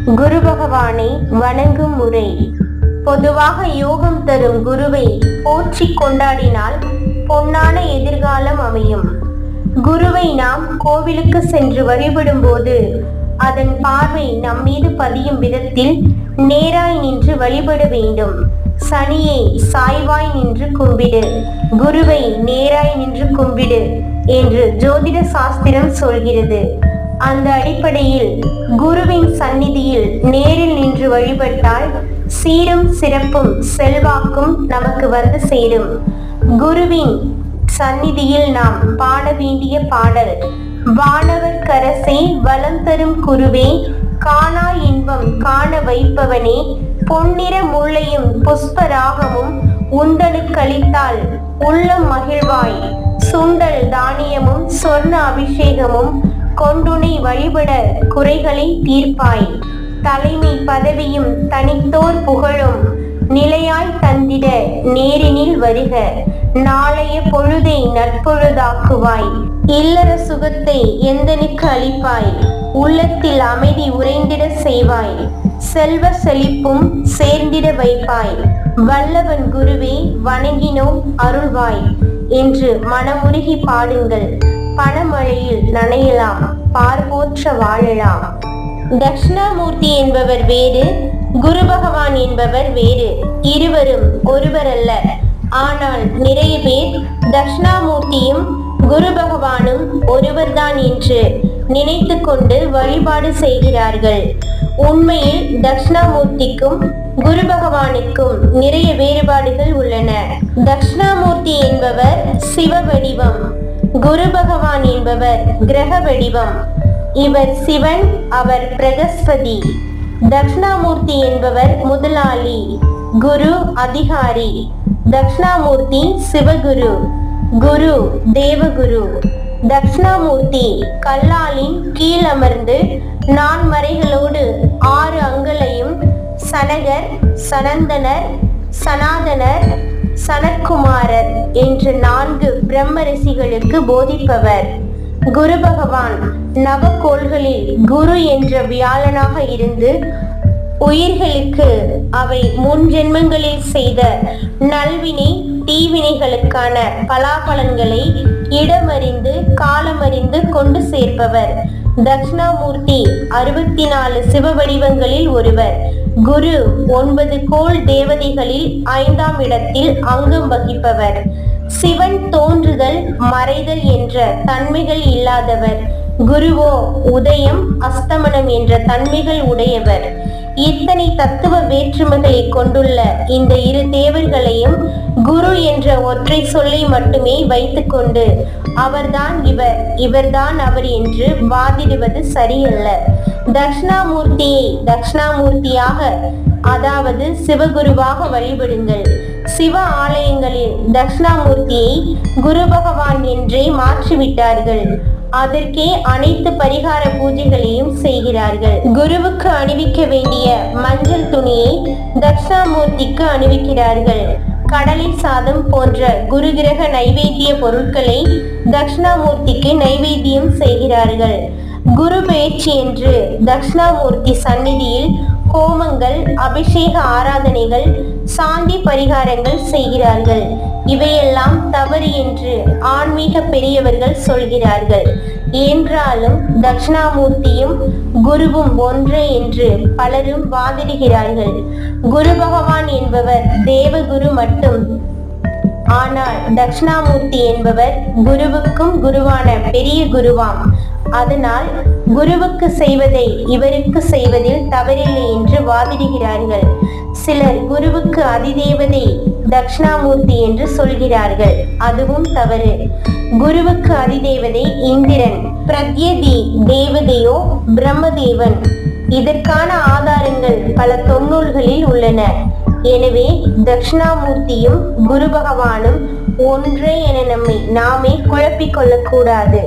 குரு பகவானை வணங்கும் முறை. பொதுவாக யோகம் தரும் குருவை போற்றி கொண்டாடினால் பொன்னான எதிர்காலம் அமையும். குருவை நாம் கோவிலுக்கு சென்று வழிபடும் போது அதன் பார்வை நம்மீது பதியும் விதத்தில் நேராய் நின்று வழிபட வேண்டும். சனியை சாய்வாய் நின்று கும்பிடு, குருவை நேராய் நின்று கும்பிடு என்று ஜோதிட சாஸ்திரம் சொல்கிறது. அந்த அடிப்படையில் குருவின் சந்நிதியில் நேரில் நின்று வழிபட்டால் சீரும் சிறப்பும் செல்வாக்கும் நமக்கு வந்து சேரும். குருவின் சந்நிதியில் நாம் பாட வேண்டிய பாடல்: வானவர் கரசே வளம் தரும் குருவே, காணா இன்பம் காண வைப்பவனே, பொன்னிற முல்லையும் புஷ்பராகமும் உந்தனுக்களித்தால் உள்ளம் மகிழ்வாய், சுண்டல் தானியமும் சொர்ண அபிஷேகமும் கொண்டுனை வழிபட குறைகளை தீர்ப்பாய், தலைமை பதவியும் தனித்தோர் புகழும் நிலையாய் தந்திட நேரினில் வருக, நாளைய பொழுதை நற்பொழுதாக்குவாய், இல்லற சுகத்தை எந்தனுக்கு அளிப்பாய், உள்ளத்தில் அமைதி உறைந்திட செய்வாய், செல்வ செழிப்பும் சேர்ந்திட வைப்பாய், வல்லவன் குருவே வணங்கினோம் அருள்வாய் என்று மனமுருகி பாடுங்கள். பணமழையில் நனையலாம், பார்போற்ற வாழலாம். தட்சிணாமூர்த்தி என்பவர் வேறு, குரு பகவான் என்பவர் வேறு. இருவரும் ஒருவரல்ல. ஆனால் நிறைய பேர் தட்சிணாமூர்த்தியும் குரு பகவானும் ஒருவர்தான் என்று நினைத்து கொண்டு வழிபாடு செய்கிறார்கள். உண்மையில் தட்சிணாமூர்த்திக்கும் குரு பகவானுக்கும் நிறைய வேறுபாடுகள் உள்ளன. தட்சிணாமூர்த்தி என்பவர் சிவ வடிவம், குரு பகவான் என்பவர் கிரக வடிவம். இவர் சிவன், அவர் பிரகஸ்பதி. தட்சிணாமூர்த்தி என்பவர் முதலாளி, குரு அதிகாரி. தட்சிணாமூர்த்தி சிவகுரு, குரு தேவகுரு. தட்சிணாமூர்த்தி கல்லாலின் கீழ் அமர்ந்து நான்மறைகளோடு 6 அங்களையும் சனகர், சனந்தனர், சனாதனர், சனற்குமாரர் என்று 4 பிரம்ம ரிஷிகளுக்கு போதிப்பவர். குரு பகவான் நவக்கோள்களில் குரு என்ற வியாழனாக இருந்து உயிர்களுக்கு அவை முன் ஜென்மங்களில் செய்த நல்வினை தீவினைகளுக்கான பலாபலன்களை இடமறிந்து காலமறிந்து கொண்டு சேர்ப்பவர். தட்சிணாமூர்த்தி 64 சிவ வடிவங்களில் ஒருவர். குரு 9 கோள் தேவதைகளில் 5ஆம் இடத்தில் அங்கம் வகிப்பவர். சிவன் தோன்றுதல் மறைதல் என்ற தன்மைகள் இல்லாதவர். குருவோ உதயம் அஸ்தமனம் என்ற தன்மைகள் உடையவர். இத்தனை தத்துவ வேற்றுமைகளை கொண்டுள்ள இந்த 2 தேவர்களையும் குரு என்ற ஒற்றை சொல்லை மட்டுமே வைத்துக்கொண்டு அவர்தான் இவர், இவர்தான் அவர் என்று வாதிடுவது சரியல்ல. தட்சிணாமூர்த்தியை தட்சிணாமூர்த்தியாக, அதாவது சிவகுருவாக வழிபடுங்கள். சிவ ஆலயங்களில் தட்சிணாமூர்த்தியை குரு பகவான் என்றே மாற்றிவிட்டார்கள். அதற்கே அனைத்து பரிகார பூஜைகளையும் செய்கிறார்கள். குருவுக்கு அணிவிக்க வேண்டிய மஞ்சள் துணியை தட்சிணாமூர்த்திக்கு அணிவிக்கிறார்கள். கடலை சாதம் போன்ற குரு கிரக நைவேத்திய பொருட்களை தட்சிணாமூர்த்திக்கு நைவேத்தியம் செய்கிறார்கள். குரு பெயர்ச்சி என்று தட்சிணாமூர்த்தி சந்நிதியில் ஹோமங்கள், அபிஷேக ஆராதனைகள், சாந்தி பரிகாரங்கள் செய்கிறார்கள். இவையெல்லாம் தவறு என்று ஆன்மீக பெரியவர்கள் சொல்கிறார்கள். என்றாலும் தட்சிணாமூர்த்தியும் குருவும் ஒன்றே என்று பலரும் வாதிடுகிறார்கள். குரு பகவான் என்பவர் தேவகுரு மட்டும். ஆனால் தட்சிணாமூர்த்தி என்பவர் குருவுக்கும் குருவான பெரிய குருவாம். அதனால் குருவுக்கு செய்வதை இவருக்கு செய்வதில் தவறில்லை என்று வாதிடுகிறார்கள். சிலர் குருவுக்கு அதிதேவதை தட்சிணாமூர்த்தி என்று சொல்கிறார்கள். அதுவும் தவறு. குருவுக்கு அதிதேவதை இந்திரன், பிரத்யதி தேவதையோ பிரம்மதேவன். இதற்கான ஆதாரங்கள் பல தொன்னூல்களில் உள்ளன. எனவே தட்சிணாமூர்த்தியும் குரு பகவானும் ஒன்றே என நாமே குழப்பிக் கொள்ளக்கூடாது.